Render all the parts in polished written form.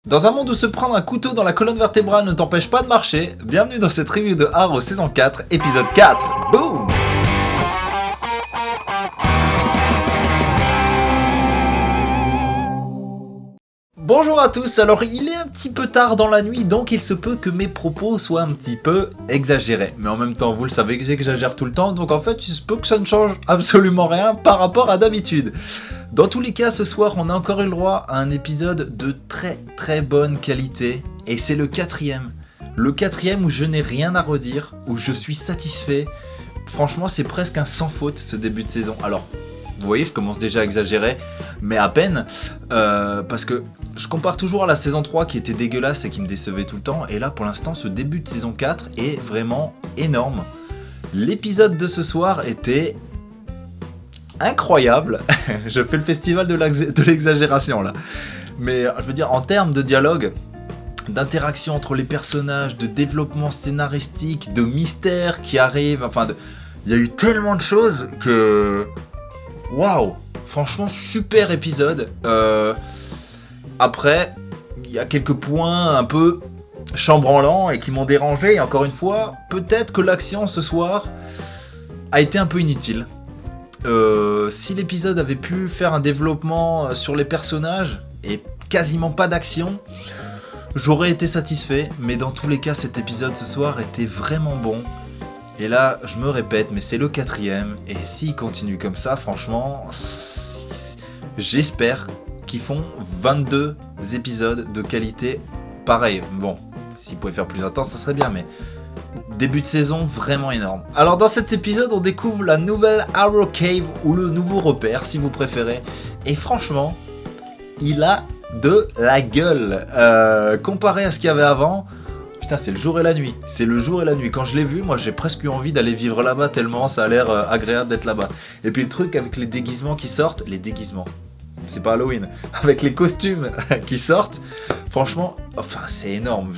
Dans un monde où se prendre un couteau dans la colonne vertébrale ne t'empêche pas de marcher, bienvenue dans cette review de Arrow saison 4, épisode 4. Boom! Bonjour à tous, alors il est un petit peu tard dans la nuit, donc il se peut que mes propos soient un petit peu exagérés. Mais en même temps, vous le savez que j'exagère tout le temps, donc en fait, il se peut que ça ne change absolument rien par rapport à d'habitude. Dans tous les cas, ce soir, on a encore eu le droit à un épisode de très bonne qualité, et c'est le quatrième. Le quatrième où je n'ai rien à redire, où je suis satisfait. Franchement, c'est presque un sans faute ce début de saison. Alors, vous voyez, je commence déjà à exagérer, mais à peine, parce que je compare toujours à la saison 3 qui était dégueulasse et qui me décevait tout le temps, et là pour l'instant ce début de saison 4 est vraiment énorme. L'épisode de ce soir était incroyable, je fais le festival de l'exagération là, mais je veux dire en termes de dialogue, d'interaction entre les personnages, de développement scénaristique, de mystère qui arrive, enfin, il y a eu tellement de choses que... Waouh, franchement super épisode. Après, il y a quelques points un peu chambranlants et qui m'ont dérangé. Et encore une fois, peut-être que l'action ce soir a été un peu inutile. Si l'épisode avait pu faire un développement sur les personnages et quasiment pas d'action, j'aurais été satisfait. Mais dans tous les cas, cet épisode ce soir était vraiment bon. Et là, je me répète, mais c'est le quatrième, et s'il continue comme ça, franchement, j'espère qu'ils font 22 épisodes de qualité pareil. Bon, s'ils pouvaient faire plus intense, ça serait bien, mais début de saison vraiment énorme. Alors dans cet épisode, on découvre la nouvelle Arrow Cave, ou le nouveau repère, si vous préférez, et franchement, il a de la gueule. Comparé à ce qu'il y avait avant... Putain, c'est le jour et la nuit. C'est le jour et la nuit. Quand je l'ai vu, moi j'ai presque eu envie d'aller vivre là-bas tellement ça a l'air agréable d'être là-bas. Et puis le truc avec les déguisements qui sortent, les déguisements, c'est pas Halloween, avec les costumes qui sortent, franchement, enfin c'est énorme.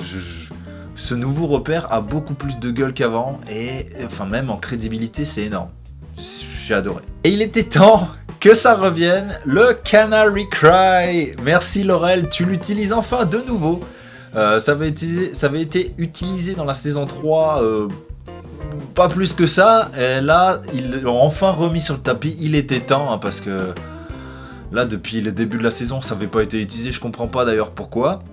Ce nouveau repère a beaucoup plus de gueule qu'avant et enfin même en crédibilité c'est énorme. J'ai adoré. Et il était temps que ça revienne, le Canary Cry. Merci Laurel, tu l'utilises enfin de nouveau. Ça avait été utilisé dans la saison 3, pas plus que ça, et là ils l'ont enfin remis sur le tapis, il était temps, hein, parce que là depuis le début de la saison ça n'avait pas été utilisé, je comprends pas d'ailleurs pourquoi.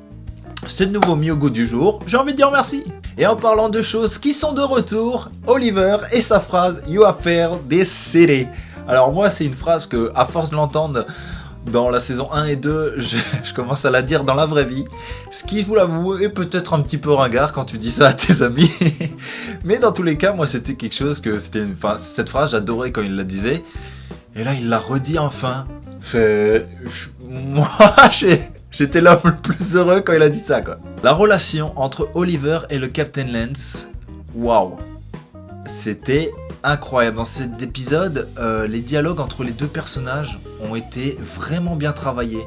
C'est le nouveau Myogo du jour, j'ai envie de dire merci. Et en parlant de choses qui sont de retour, Oliver et sa phrase You have failed this city. Alors moi c'est une phrase que à force de l'entendre dans la saison 1 et 2, je commence à la dire dans la vraie vie. Ce qui, je vous l'avoue, est peut-être un petit peu ringard quand tu dis ça à tes amis. Mais dans tous les cas, moi, c'était quelque chose que... cette phrase, j'adorais quand il la disait. Et là, il l'a redit enfin. Moi, j'étais l'homme le plus heureux quand il a dit ça, quoi. La relation entre Oliver et le Captain Lance, waouh. C'était... incroyable. Dans cet épisode, les dialogues entre les deux personnages ont été vraiment bien travaillés.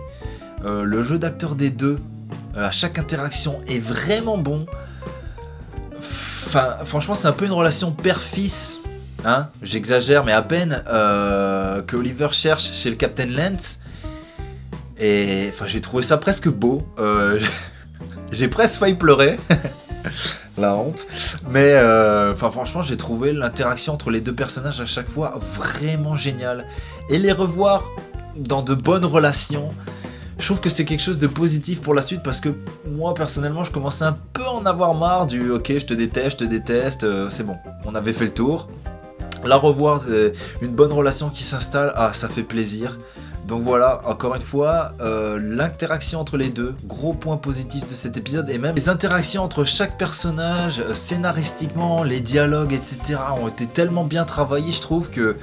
Le jeu d'acteur des deux, à chaque interaction, est vraiment bon. Enfin, franchement, c'est un peu une relation père-fils. Hein, j'exagère, mais à peine que Oliver cherche chez le Captain Lance. Et enfin, j'ai trouvé ça presque beau. J'ai presque failli pleurer. La honte, mais franchement j'ai trouvé l'interaction entre les deux personnages à chaque fois vraiment géniale, et les revoir dans de bonnes relations, je trouve que c'est quelque chose de positif pour la suite, parce que moi personnellement je commençais un peu à en avoir marre du ok je te déteste, c'est bon, on avait fait le tour. Là revoir une bonne relation qui s'installe, ça fait plaisir. Donc voilà, encore une fois, l'interaction entre les deux, gros point positif de cet épisode, et même les interactions entre chaque personnage, scénaristiquement, les dialogues, etc. ont été tellement bien travaillés, je trouve que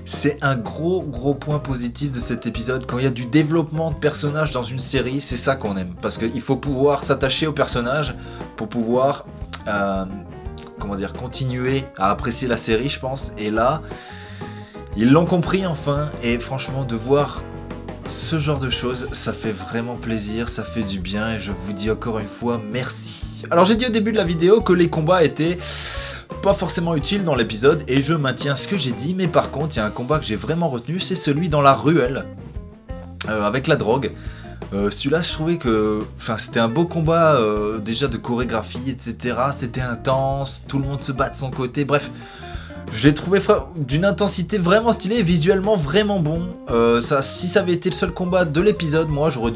c'est un gros point positif de cet épisode. Quand il y a du développement de personnages dans une série, c'est ça qu'on aime, parce qu'il faut pouvoir s'attacher aux personnages pour pouvoir, continuer à apprécier la série, je pense, et là... Ils l'ont compris enfin, et franchement de voir ce genre de choses, ça fait vraiment plaisir, ça fait du bien, et je vous dis encore une fois merci. Alors j'ai dit au début de la vidéo que les combats étaient pas forcément utiles dans l'épisode, et je maintiens ce que j'ai dit, mais par contre il y a un combat que j'ai vraiment retenu, c'est celui dans la ruelle, avec la drogue. Celui-là, je trouvais que c'était un beau combat, déjà de chorégraphie, etc. C'était intense, tout le monde se bat de son côté, bref. Je l'ai trouvé d'une intensité vraiment stylée et visuellement vraiment bon. Si ça avait été le seul combat de l'épisode, moi j'aurais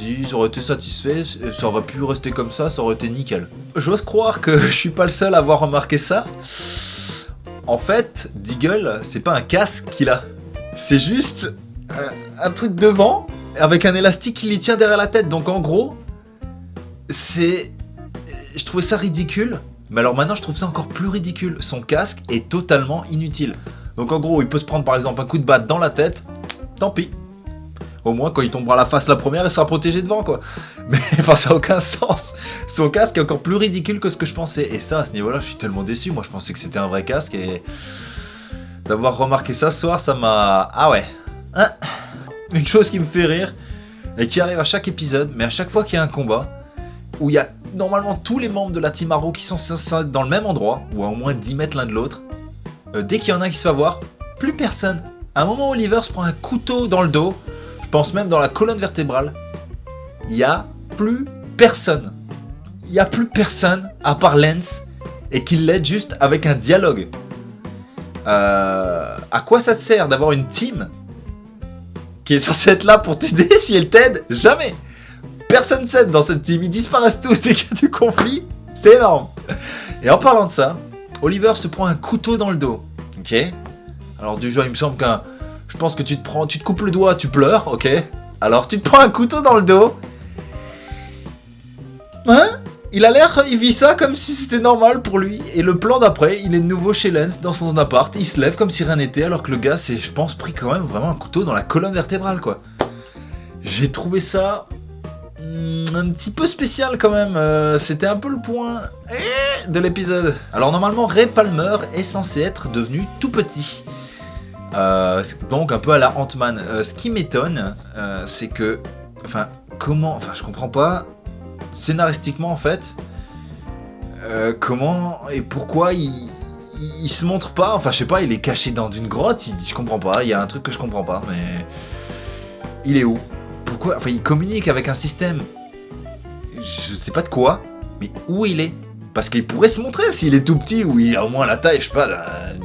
été satisfait, ça aurait pu rester comme ça aurait été nickel. J'ose croire que je suis pas le seul à avoir remarqué ça. En fait, Deagle, c'est pas un casque qu'il a, c'est juste un truc devant avec un élastique qui lui tient derrière la tête. Donc en gros, je trouvais ça ridicule. Mais alors maintenant je trouve ça encore plus ridicule. Son casque est totalement inutile. Donc en gros il peut se prendre par exemple un coup de batte dans la tête. Tant pis. Au moins quand il tombera la face la première il sera protégé devant quoi. Mais enfin ça n'a aucun sens. Son casque est encore plus ridicule que ce que je pensais. Et ça à ce niveau là je suis tellement déçu. Moi je pensais que c'était un vrai casque. Et d'avoir remarqué ça ce soir ça m'a... Ah ouais hein. Une chose qui me fait rire. Et qui arrive à chaque épisode. Mais à chaque fois qu'il y a un combat où il y a normalement tous les membres de la Team Arrow qui sont dans le même endroit, ou à au moins 10 mètres l'un de l'autre, dès qu'il y en a un qui se fait avoir, plus personne. À un moment, Oliver se prend un couteau dans le dos, je pense même dans la colonne vertébrale, il n'y a plus personne. Il n'y a plus personne à part Lance, et qu'il l'aide juste avec un dialogue. À quoi ça te sert d'avoir une team qui est censée être là pour t'aider si elle t'aide? Jamais. Personne s'aide dans cette team, ils disparaissent tous dès qu'il y a du conflit, c'est énorme. Et en parlant de ça, Oliver se prend un couteau dans le dos, ok. Alors du genre il me semble je pense que tu te coupes le doigt, tu pleures, ok. Alors tu te prends un couteau dans le dos. Hein? Il vit ça comme si c'était normal pour lui. Et le plan d'après, il est de nouveau chez Lance dans son appart, il se lève comme si rien n'était alors que le gars s'est, je pense, pris quand même vraiment un couteau dans la colonne vertébrale quoi. J'ai trouvé ça... un petit peu spécial quand même, c'était un peu le point de l'épisode. Alors normalement Ray Palmer est censé être devenu tout petit, donc un peu à la Ant-Man. Ce qui m'étonne, c'est que, je comprends pas, scénaristiquement en fait, comment et pourquoi il se montre pas, je sais pas, il est caché dans une grotte, je comprends pas, il y a un truc que je comprends pas, mais il est où? Pourquoi? Il communique avec un système. Je sais pas de quoi, mais où il est? Parce qu'il pourrait se montrer s'il est tout petit ou il a au moins la taille, je sais pas,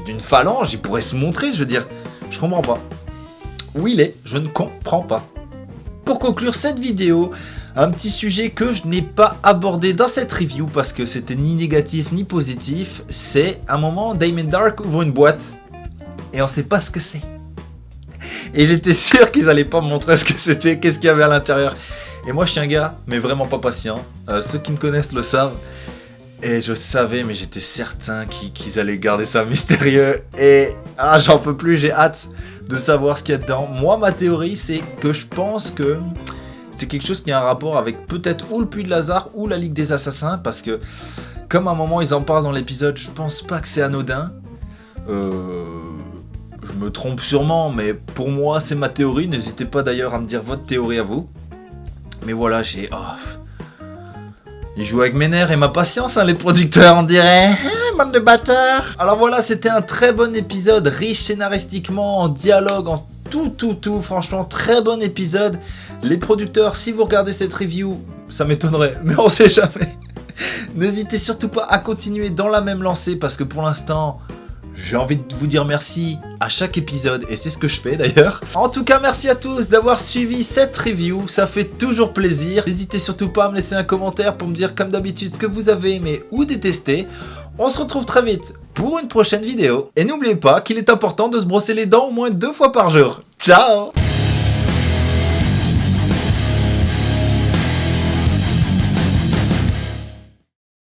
d'une phalange, il pourrait se montrer, je veux dire. Je comprends pas. Où il est? Je ne comprends pas. Pour conclure cette vidéo, un petit sujet que je n'ai pas abordé dans cette review parce que c'était ni négatif ni positif, c'est un moment Damon Darhk ouvre une boîte et on sait pas ce que c'est. Et j'étais sûr qu'ils allaient pas me montrer ce que c'était, qu'est-ce qu'il y avait à l'intérieur. Et moi je suis un gars, mais vraiment pas patient. Ceux qui me connaissent le savent. Et je savais, mais j'étais certain qu'ils allaient garder ça mystérieux. Et j'en peux plus, j'ai hâte de savoir ce qu'il y a dedans. Moi ma théorie c'est que je pense que c'est quelque chose qui a un rapport avec peut-être ou le Puits de Lazare ou la Ligue des Assassins. Parce que comme à un moment ils en parlent dans l'épisode, je pense pas que c'est anodin. Je me trompe sûrement, mais pour moi c'est ma théorie. N'hésitez pas d'ailleurs à me dire votre théorie à vous. Mais voilà, ils jouent avec mes nerfs et ma patience, les producteurs, on dirait. Bande de bâtards. Alors voilà, c'était un très bon épisode, riche scénaristiquement, en dialogue, en tout. Franchement, très bon épisode. Les producteurs, si vous regardez cette review, ça m'étonnerait, mais on sait jamais. N'hésitez surtout pas à continuer dans la même lancée parce que pour l'instant... j'ai envie de vous dire merci à chaque épisode et c'est ce que je fais d'ailleurs. En tout cas, merci à tous d'avoir suivi cette review, ça fait toujours plaisir. N'hésitez surtout pas à me laisser un commentaire pour me dire comme d'habitude ce que vous avez aimé ou détesté. On se retrouve très vite pour une prochaine vidéo. Et n'oubliez pas qu'il est important de se brosser les dents au moins 2 fois par jour. Ciao!